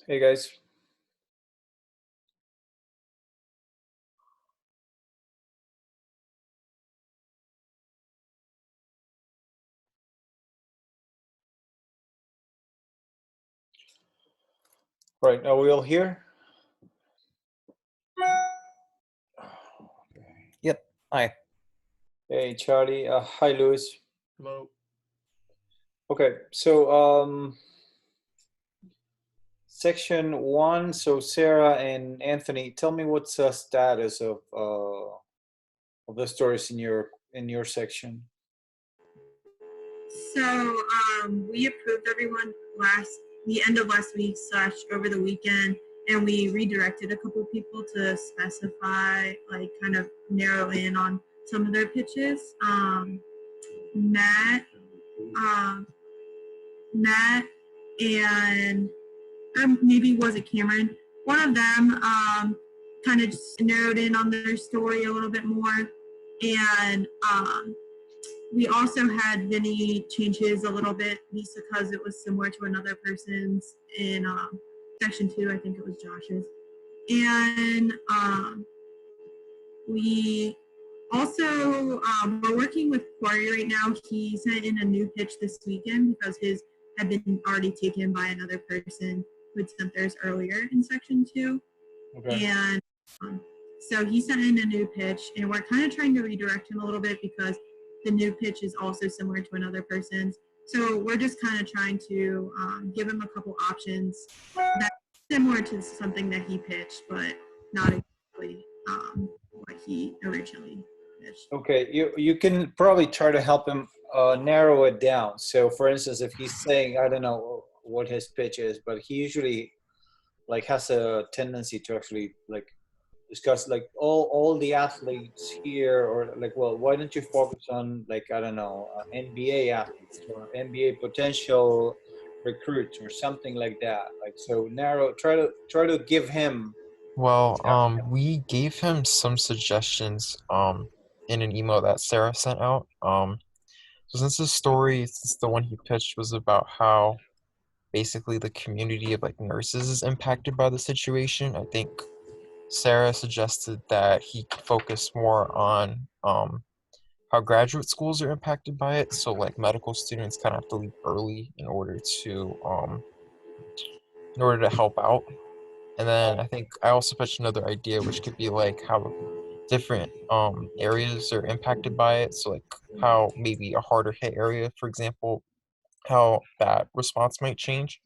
Hey guys. Right, are we all here? Yep. Hi. Hey Charlie. Hi Louis. Hello. Okay, so section one. So Sarah and Anthony, tell me what's the status of the stories in your section. So we approved everyone the end of last week / over the weekend, and we redirected a couple people to specify, like, kind of narrow in on some of their pitches. Matt, um, Matt, and maybe was it Cameron? One of them kind of just narrowed in on their story a little bit more, and we also had Vinny change his a little bit, just because it was similar to another person's in section 2. I think it was Josh's. And we also we're working with Corey right now. He sent in a new pitch this weekend because his had been already taken by another person who had sent theirs earlier in section 2. Okay. And so he sent in a new pitch, and we're kind of trying to redirect him a little bit because the new pitch is also similar to another person's. So we're just kind of trying to give him a couple options that's similar to something that he pitched, but not exactly what he originally pitched. Okay, you can probably try to help him narrow it down. So for instance, if he's saying, I don't know what his pitch is, but he usually like has a tendency to actually like discuss like all the athletes here, or like, well, why don't you focus on, like, I don't know, NBA athletes or NBA potential recruits or something like that, like, so narrow, try to give him Well, exactly. we gave him some suggestions in an email that Sarah sent out. So since the one he pitched was about how basically the community of like nurses is impacted by the situation, I think Sarah suggested that he focus more on how graduate schools are impacted by it. So like medical students kind of have to leave early in order to help out. And then I think I also pitched another idea, which could be like how different areas are impacted by it. So like how maybe a harder hit area, for example, how that response might change.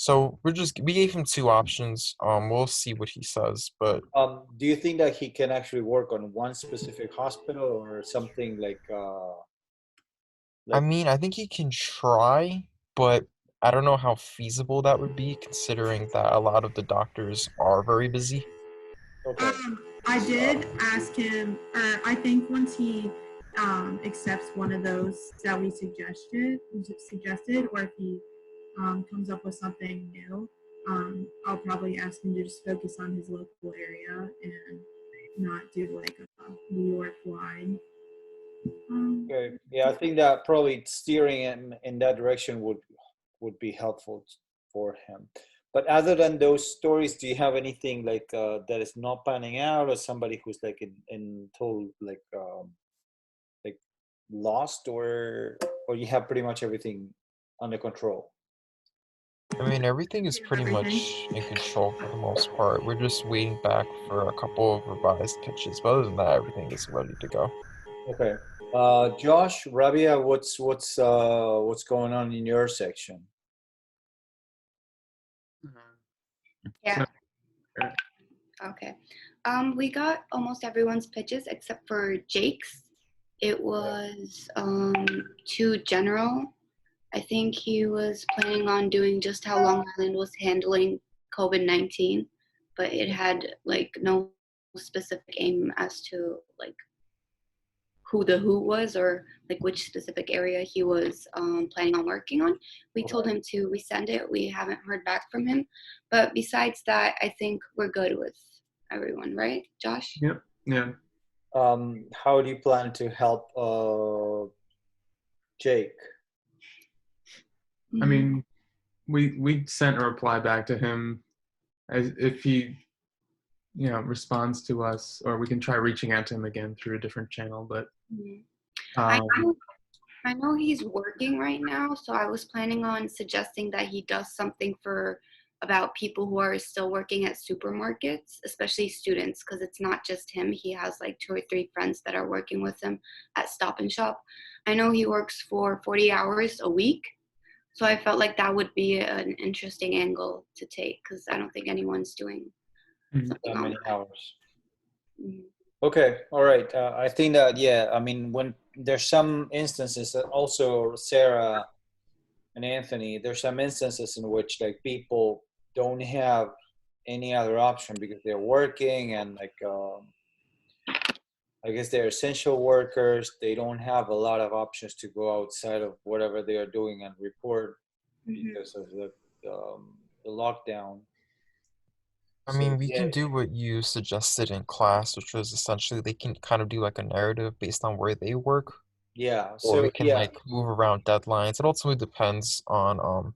So we gave him two options. We'll see what he says, but Do you think that he can actually work on one specific hospital or something I like mean, I think he can try, but I don't know how feasible that would be, considering that a lot of the doctors are very busy. okay. I did ask him, or I think once he accepts one of those that we suggested, or if he comes up with something new, I'll probably ask him to just focus on his local area and not do like a New York wide. Okay. Yeah, I think that probably steering him in that direction would be helpful for him. But other than those stories, do you have anything like that is not panning out, or somebody who's like in total like lost, or you have pretty much everything under control? I mean, everything is We have pretty everything. much in control for the most part. We're just waiting back for a couple of revised pitches, but other than that, everything is ready to go. Okay. Josh, Rabia, what's going on in your section? So, Yeah, okay. We got almost everyone's pitches except for Jake's. It was too general. I think he was planning on doing just how Long Island was handling COVID-19, but it had like no specific aim as to like who the who was or like which specific area he was planning on working on. We told him to resend it. We haven't heard back from him. But besides that, I think we're good with everyone, right, Josh? yep, yeah. How do you plan to help Jake? I mean, we sent a reply back to him as if he responds to us, or we can try reaching out to him again through a different channel. But Mhm. I um, know, I know he's working right now, so I was planning on suggesting that he does something about people who are still working at supermarkets, especially students, because it's not just him. He has like 2 or 3 friends that are working with him at Stop and Shop. I know he works for 40 hours a week, so I felt like that would be an interesting angle to take, because I don't think anyone's doing something That on many that. hours. Mhm. Okay, all right. I think that, yeah, I mean, when there's some instances that also Sarah and Anthony, there's some instances in which like people don't have any other option because they're working and like, I guess they're essential workers. They don't have a lot of options to go outside of whatever they are doing and report Mhm. because of the lockdown. I So mean, we yeah, can do what you suggested in class, which was essentially they can kind of do like a narrative based on where they work, yeah. or we So can yeah, like move around deadlines. It ultimately depends on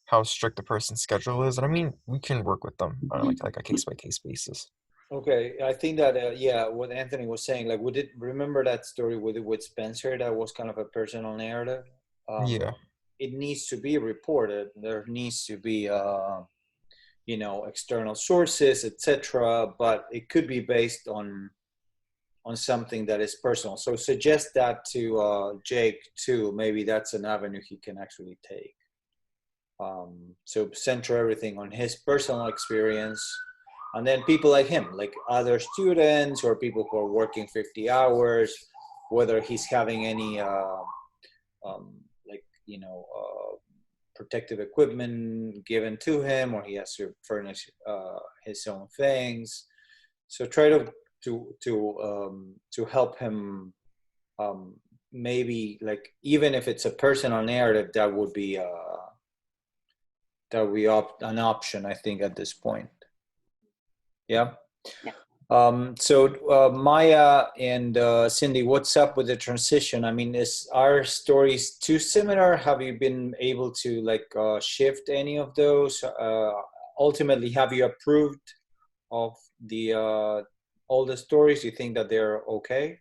how strict the person's schedule is. And I mean, we can work with them on like a case by case basis. okay, I think that yeah, what Anthony was saying, like we did remember that story with Spencer that was kind of a personal narrative. Yeah. It needs to be reported. There needs to be external sources, etc. But it could be based on something that is personal. So suggest that to Jake too. Maybe that's an avenue he can actually take. So center everything on his personal experience, and then people like him, like other students or people who are working 50 hours, whether he's having any um, like protective equipment given to him, or he has to furnish his own things. So try to help him. Um, maybe like even if it's a personal narrative, that would be an option, I think, at this point. Yeah. Yeah. So Maya and Cindy, what's up with the transition? I mean, is our stories too similar? Have you been able to like shift any of those? Ultimately, have you approved of the all the stories? You think that they're okay?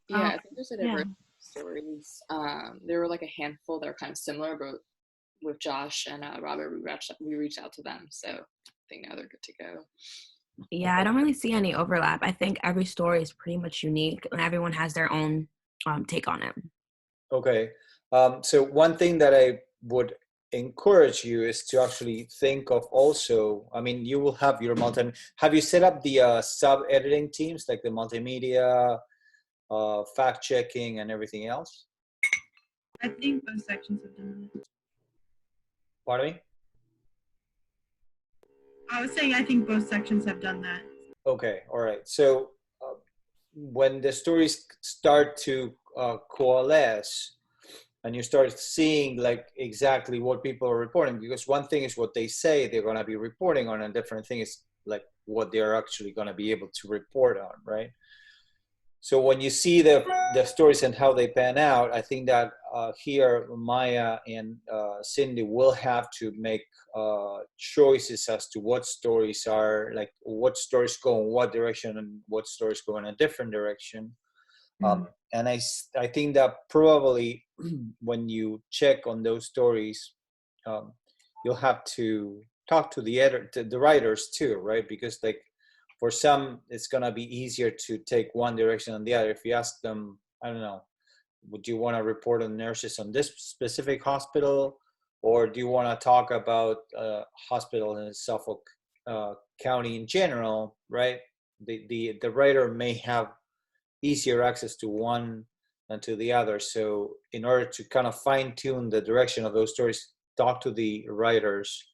Yeah, I think there's a Yeah. diverse stories. There were like a handful that are kind of similar, but with Josh and Robert, we reached out to them, so I think now they're good to go. Yeah, I don't really see any overlap. I think every story is pretty much unique and everyone has their own take on it. Okay. So one thing that I would encourage you is to actually think of also, I mean, you will have your have you set up the sub-editing teams, like the multimedia, fact checking and everything else? I think both sections have done that. Pardon me? I was saying I think both sections have done that. Okay, all right. So when the stories start to coalesce and you start seeing like exactly what people are reporting, because one thing is what they say they're going to be reporting on, and a different thing is like what they're actually going to be able to report on, right? So when you see the stories and how they pan out, I think that here Maya and Cindy will have to make choices as to what stories are like, what stories go in what direction and what stories go in a different direction. And I think that probably when you check on those stories, you'll have to talk to the writers too, right? Because like for some, it's gonna be easier to take one direction than the other. If you ask them, I don't know, would you want to report on nurses on this specific hospital, or do you want to talk about hospital in Suffolk County in general, right? The writer may have easier access to one than to the other. So in order to kind of fine tune the direction of those stories, talk to the writers.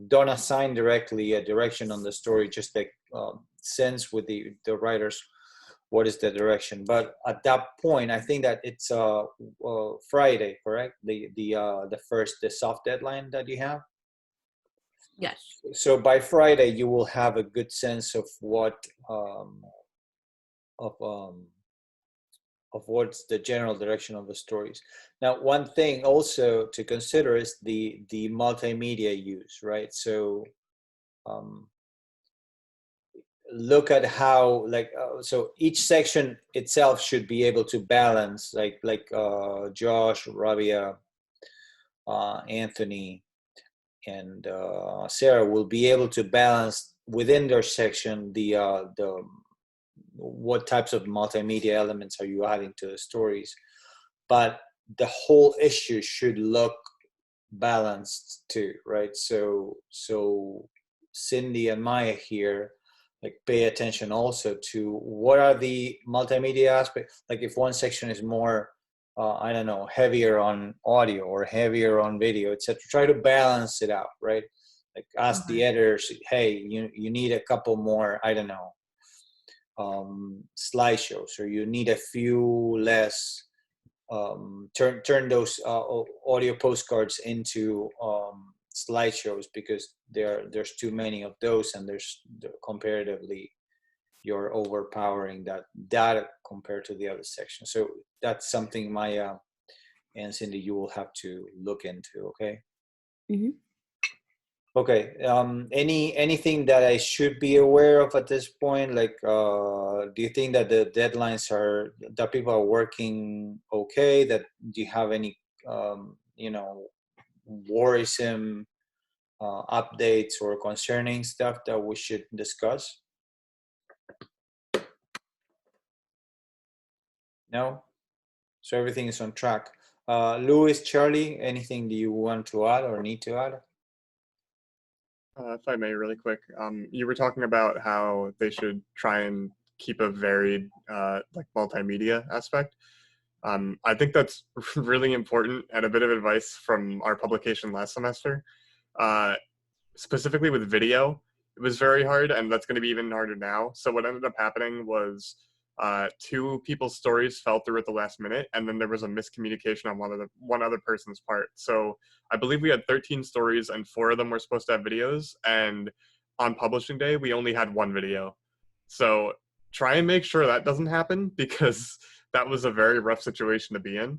Don't assign directly a direction on the story, just like sense with the writers what is the direction. But at that point, I think that it's Friday, correct? The soft deadline that you have. Yes. So by Friday, you will have a good sense of what of what's the general direction of the stories. Now, one thing also to consider is the multimedia use, right? So look at how, like, so each section itself should be able to balance, like Josh, Rabia, Anthony, and Sarah will be able to balance within their section the what types of multimedia elements are you adding to the stories, but the whole issue should look balanced too, right? So Cindy and Maya here, like, pay attention also to what are the multimedia aspects. Like if one section is more I don't know, heavier on audio or heavier on video, etc., try to balance it out, right? Like ask the editors, hey, you need a couple more, I don't know, slideshows, or you need a few less, turn those audio postcards into slideshows, because there's too many of those, and comparatively you're overpowering that data compared to the other section. So that's something Maya and Cindy, you will have to look into. Okay. Mm-hmm. Okay. Anything that I should be aware of at this point? Like, do you think that the deadlines that people are working okay? That do you have any, worrisome updates or concerning stuff that we should discuss? No. So everything is on track. Louis, Charlie, anything do you want to add or need to add? If I may, really quick, you were talking about how they should try and keep a varied like multimedia aspect. I think that's really important, and a bit of advice from our publication last semester. Specifically with video, it was very hard, and that's going to be even harder now. So what ended up happening was two people's stories fell through at the last minute, and then there was a miscommunication on one other person's part. So I believe we had 13 stories, and 4 of them were supposed to have videos, and on publishing day we only had 1 video. So try and make sure that doesn't happen, because that was a very rough situation to be in.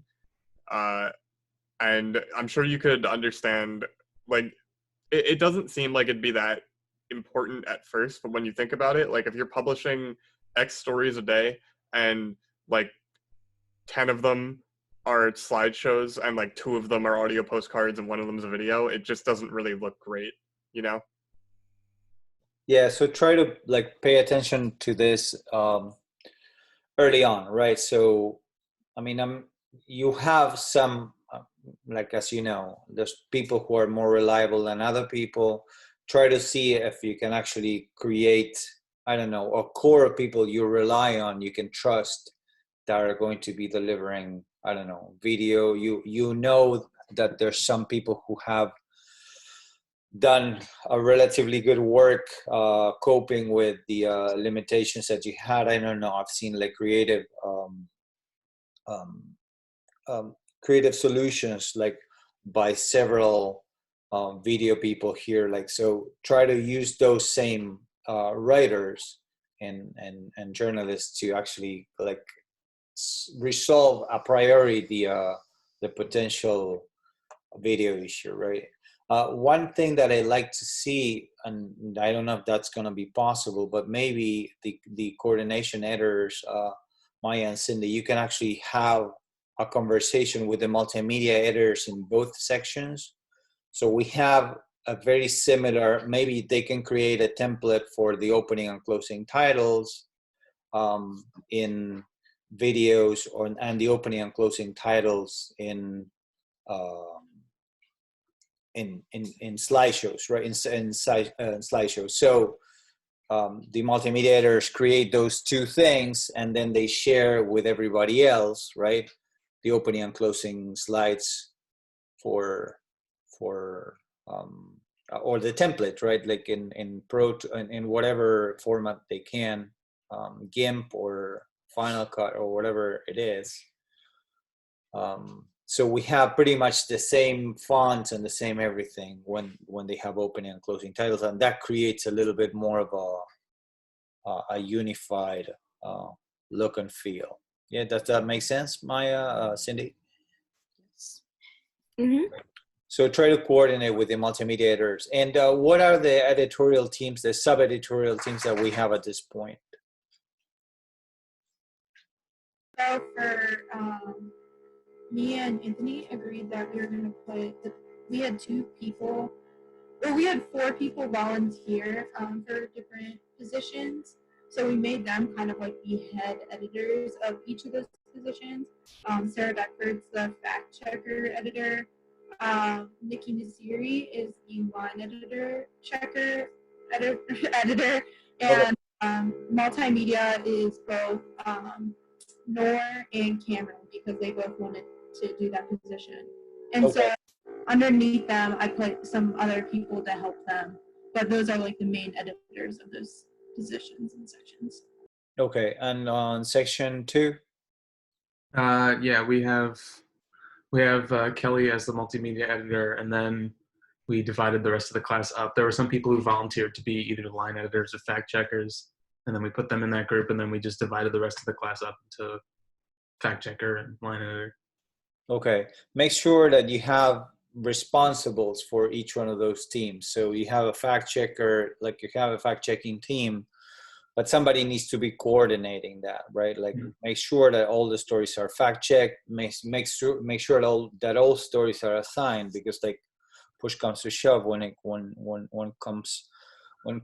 And I'm sure you could understand, like, it doesn't seem like it'd be that important at first, but when you think about it, like if you're publishing X stories a day and like 10 of them are slideshows and like 2 of them are audio postcards and 1 of them is a video, it just doesn't really look great, you know? Yeah, so try to like pay attention to this early on, right? So, I mean, you have some, like, as you know, there's people who are more reliable than other people. Try to see if you can actually create, I don't know, a core of people you rely on, you can trust, that are going to be delivering, I don't know, video. You know that there's some people who have done a relatively good work coping with the limitations that you had. I don't know, I've seen like creative solutions like by several video people here. Like, so try to use those same writers and journalists to actually like resolve a priori the potential video issue, right? One thing that I like to see, and I don't know if that's going to be possible, but maybe the coordination editors, Maya and Cindy, you can actually have a conversation with the multimedia editors in both sections. So we have a very similar, maybe they can create a template for the opening and closing titles in videos, and the opening and closing titles in slideshows, right? In slideshows. So the multimedia editors create those 2 things, and then they share with everybody else, right? The opening and closing slides for or the template, right? Like in whatever format they can, GIMP or Final Cut or whatever it is. So we have pretty much the same fonts and the same everything when they have opening and closing titles, and that creates a little bit more of a unified look and feel. Yeah, does that make sense, Maya, Cindy? Yes. Mm-hmm. So try to coordinate with the multimedia editors. And what are the editorial teams, the sub-editorial teams that we have at this point? So for me and Anthony agreed that we were going to we had 2 people, or we had 4 people volunteer for different positions. So we made them kind of like the head editors of each of those positions. Sarah Beckford's the fact checker editor. Nikki Naziri is the line editor editor, and multimedia is both Noor and Cameron, because they both wanted to do that position. And Okay. so underneath them, I put some other people to help them. But those are like the main editors of those positions and sections. Okay, and on section 2? Yeah, we have Kelly as the multimedia editor, and then we divided the rest of the class up. There were some people who volunteered to be either line editors or fact checkers, and then we put them in that group, and then we just divided the rest of the class up into fact checker and line editor. Okay, make sure that you have responsibles for each one of those teams. So you have a fact checker, like you have a fact checking team, but somebody needs to be coordinating that, right? Like make sure that all the stories are fact checked, make sure that all stories are assigned, because like push comes to shove when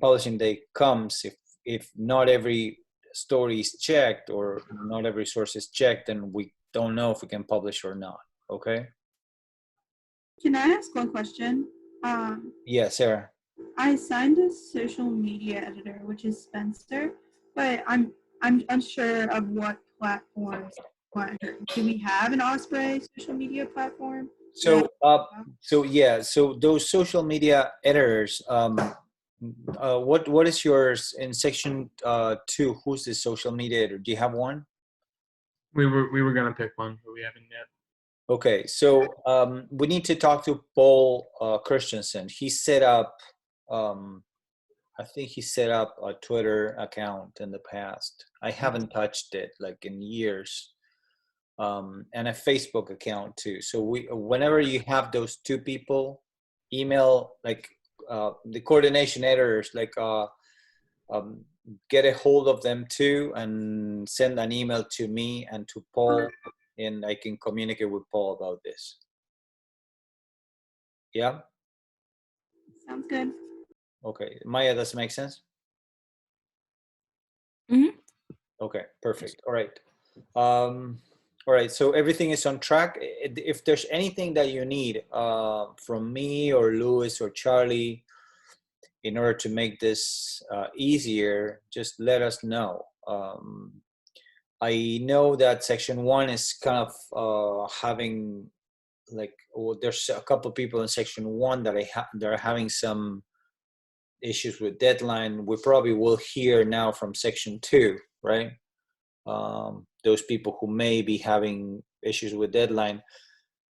publishing day comes, if not every story is checked or not every source is checked, then we don't know if we can publish or not. Okay. Can I ask one question? Yeah, Sarah. I assigned a social media editor, which is Spencer, but I'm unsure of what platforms want her. Do we have an Osprey social media platform? So so those social media editors, what is yours in section 2? Who's the social media editor? Do you have one? We were gonna pick one, but we haven't yet. Okay, so we need to talk to Paul Christensen. He set up, I think he set up a Twitter account in the past. I haven't touched it like in years. And a Facebook account too. So whenever you have those 2 people, email like the coordination editors, like get a hold of them too and send an email to me and to Paul, and I can communicate with Paul about this. Yeah? Sounds good. Okay. Maya, does it make sense? Mhm. Okay, perfect. All right. All right, so everything is on track. If there's anything that you need from me or Louis or Charlie in order to make this easier, just let us know. I know that section 1 is kind of having like, well, there's a couple of people in section 1 that that are having some issues with deadline. We probably will hear now from section 2, right? Those people who may be having issues with deadline.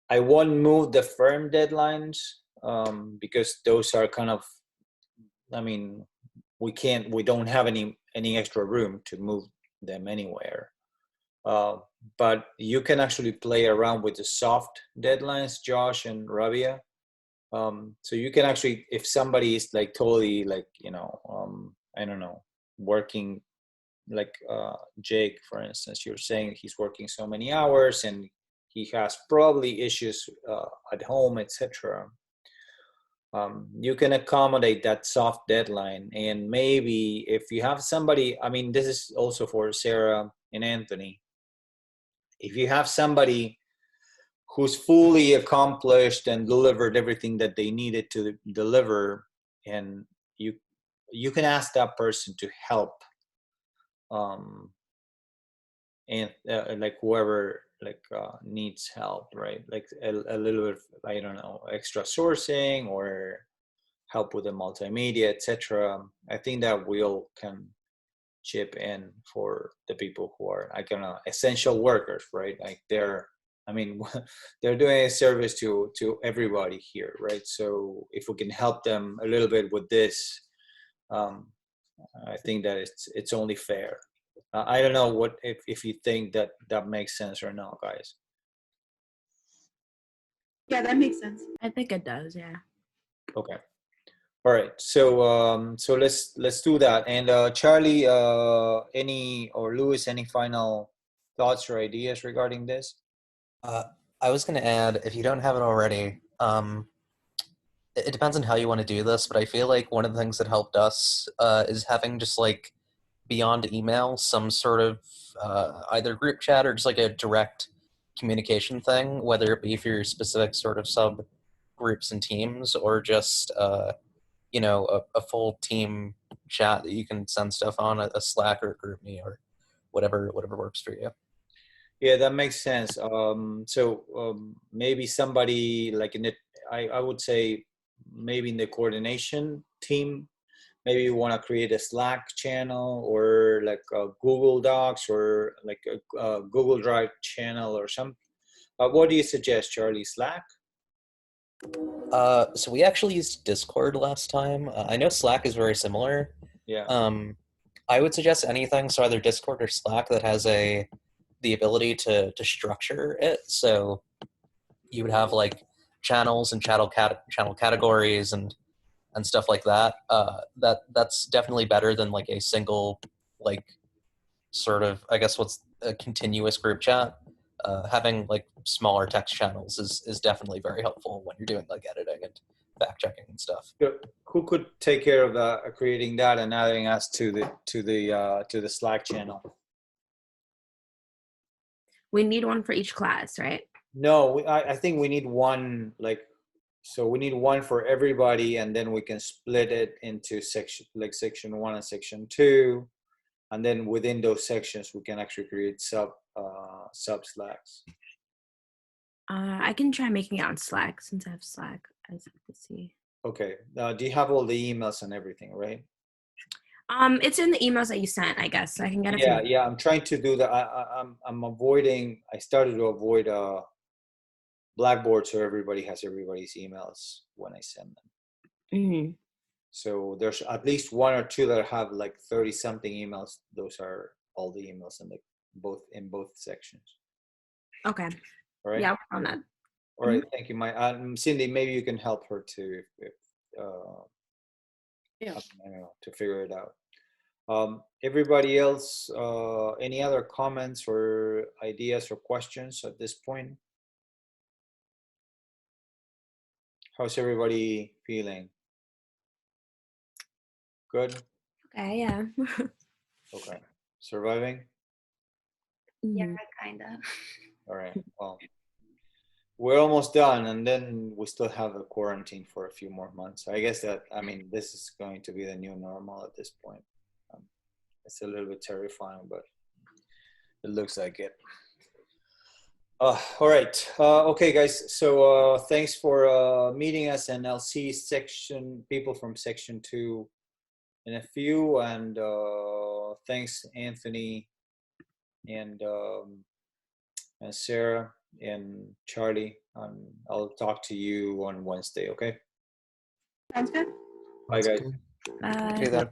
I won't move the firm deadlines because those are kind of, I mean, we don't have any extra room to move them anywhere. But you can actually play around with the soft deadlines, Josh and Rabia. So you can actually, if somebody is like totally like, I don't know, working like Jake, for instance, you're saying he's working so many hours and he has probably issues at home, etc. You can accommodate that soft deadline, and maybe if you have somebody, I mean, this is also for Sarah and Anthony. If you have somebody who's fully accomplished and delivered everything that they needed to deliver, and you can ask that person to help. And like whoever like needs help, right? Like a little bit, I don't know, extra sourcing or help with the multimedia, etc. I think that we all can chip in for the people who are, I don't know, essential workers, right? Like they're doing a service to everybody here, right? So if we can help them a little bit with this, I think that it's only fair. I don't know what if you think that that makes sense or not, guys. Yeah, that makes sense. I think it does, yeah. Okay. All right. So let's do that. And Charlie, any or Louis, any final thoughts or ideas regarding this? I was going to add, if you don't have it already, it depends on how you want to do this, but I feel like one of the things that helped us is having just like beyond email, some sort of either group chat or just like a direct communication thing, whether it be for your specific sort of sub groups and teams or just a full team chat that you can send stuff on a Slack or group me or whatever works for you. Yeah, that makes sense. Maybe somebody like I would say maybe in the coordination team, maybe you want to create a Slack channel or like a Google Docs or like a Google Drive channel or something. What do you suggest, Charlie? Slack? So we actually used Discord last time. I know Slack is very similar. Yeah. I would suggest anything, so either Discord or Slack that has the ability to structure it. So you would have like channels and channel categories and stuff like that. That's definitely better than like a single like sort of, I guess, what's a continuous group chat. Having like smaller text channels is definitely very helpful when you're doing like editing and fact checking and stuff. Who could take care of creating that and adding us to the Slack channel? We need one for each class, right? No, I think we need one, like, so we need one for everybody, and then we can split it into section 1 and section 2, and then within those sections we can actually create sub Slacks. I can try making it on Slack since I have Slack. I just have to see. Okay. Do you have all the emails and everything, right? It's in the emails that you sent, I guess. So I can get it. Yeah. I'm trying to do that. I'm avoiding. I started to avoid Blackboard, so everybody has everybody's emails when I send them. Mm-hmm. So there's at least one or two that have like 30 something emails. Those are all the emails in both sections. Okay. All right. Yeah, I'll on that. All right. Thank you, Cindy. Maybe you can help her to to figure it out. Everybody else, any other comments or ideas or questions at this point? How's everybody feeling? Good? Okay, yeah. Okay. Surviving? Yeah, kind of. All right. Well, we're almost done, and then we still have a quarantine for a few more months. I guess this is going to be the new normal at this point. It's a little bit terrifying, but it looks like it. All right. Okay, guys. So thanks for meeting us, and I'll see people from section 2 in a few. And thanks, Anthony, and Sarah, and Charlie. I'll talk to you on Wednesday. Okay. Sounds good. Bye, guys. Bye. Okay then.